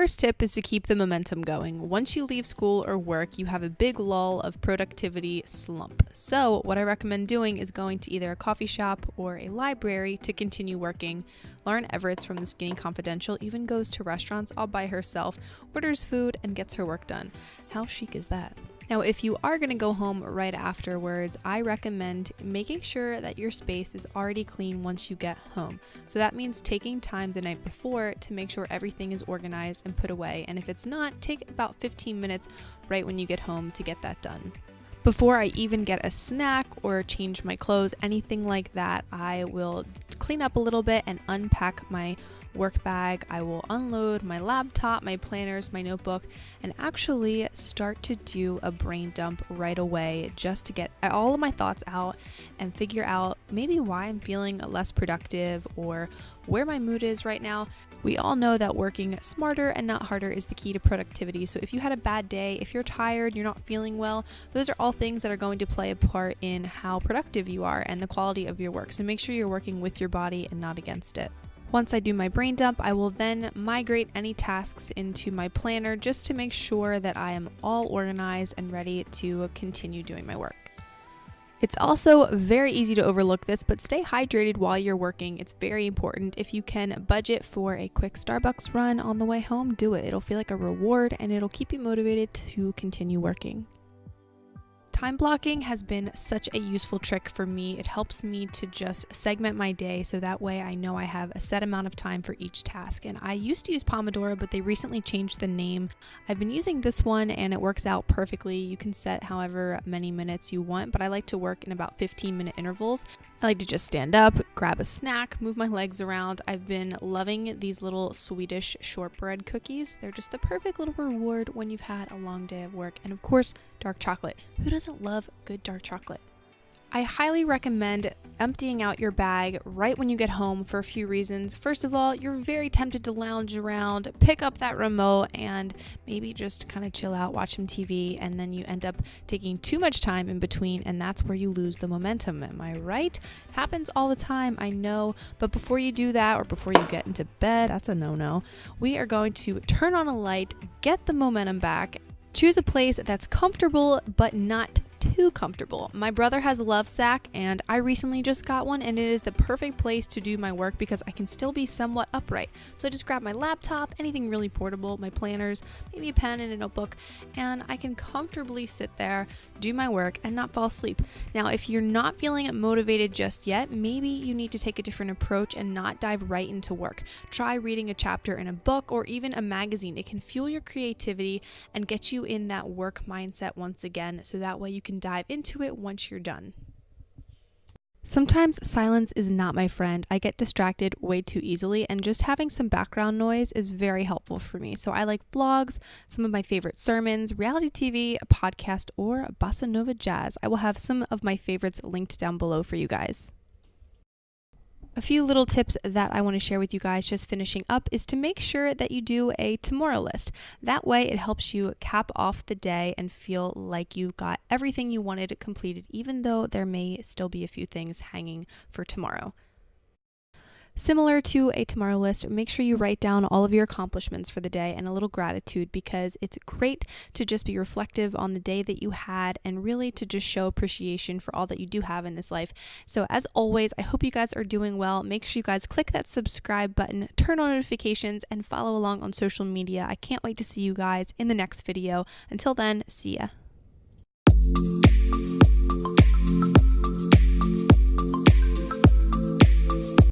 first tip is to keep the momentum going. Once you leave school or work, you have a big lull of productivity slump. So what I recommend doing is going to either a coffee shop or a library to continue working. Lauren Everett's from The Skinny Confidential even goes to restaurants all by herself, orders food, and gets her work done. How chic is that? Now, if you are going to go home right afterwards, I recommend making sure that your space is already clean once you get home. So that means taking time the night before to make sure everything is organized and put away. And if it's not, take about 15 minutes right when you get home to get that done. Before I even get a snack or change my clothes, anything like that, I will clean up a little bit and unpack my work bag. I will unload my laptop, my planners, my notebook, and actually start to do a brain dump right away just to get all of my thoughts out and figure out maybe why I'm feeling less productive or where my mood is right now. We all know that working smarter and not harder is the key to productivity. So if you had a bad day, if you're tired, you're not feeling well, those are all things that are going to play a part in how productive you are and the quality of your work. So make sure you're working with your body and not against it. Once I do my brain dump, I will then migrate any tasks into my planner just to make sure that I am all organized and ready to continue doing my work. It's also very easy to overlook this, but stay hydrated while you're working. It's very important. If you can budget for a quick Starbucks run on the way home, do it. It'll feel like a reward and it'll keep you motivated to continue working. Time blocking has been such a useful trick for me. It helps me to just segment my day so that way I know I have a set amount of time for each task. And I used to use Pomodoro, but they recently changed the name. I've been using this one and it works out perfectly. You can set however many minutes you want, but I like to work in about 15-minute intervals. I like to just stand up, grab a snack, move my legs around. I've been loving these little Swedish shortbread cookies. They're just the perfect little reward when you've had a long day of work. And of course, dark chocolate. Who doesn't love good dark chocolate? I highly recommend emptying out your bag right when you get home for a few reasons. First of all, you're very tempted to lounge around, pick up that remote, and maybe just kind of chill out, watch some TV, and then you end up taking too much time in between, and that's where you lose the momentum. Am I right? Happens all the time, I know, but before you do that, or before you get into bed, that's a no-no, we are going to turn on a light, get the momentum back, choose a place that's comfortable but not too comfortable. My brother has a Lovesac and I recently just got one, and it is the perfect place to do my work because I can still be somewhat upright. So I just grab my laptop, anything really portable, my planners, maybe a pen and a notebook, and I can comfortably sit there, do my work, and not fall asleep. Now, if you're not feeling motivated just yet, maybe you need to take a different approach and not dive right into work. Try reading a chapter in a book or even a magazine. It can fuel your creativity and get you in that work mindset once again, so that way you can dive into it once you're done. Sometimes silence is not my friend. I get distracted way too easily, and just having some background noise is very helpful for me. So I like vlogs, some of my favorite sermons, reality TV, a podcast, or bossa nova jazz. I will have some of my favorites linked down below for you guys. A few little tips that I want to share with you guys just finishing up is to make sure that you do a tomorrow list. That way it helps you cap off the day and feel like you got everything you wanted completed, even though there may still be a few things hanging for tomorrow. Similar to a tomorrow list, make sure you write down all of your accomplishments for the day and a little gratitude, because it's great to just be reflective on the day that you had and really to just show appreciation for all that you do have in this life. So as always, I hope you guys are doing well. Make sure you guys click that subscribe button, turn on notifications, and follow along on social media. I can't wait to see you guys in the next video. Until then, see ya.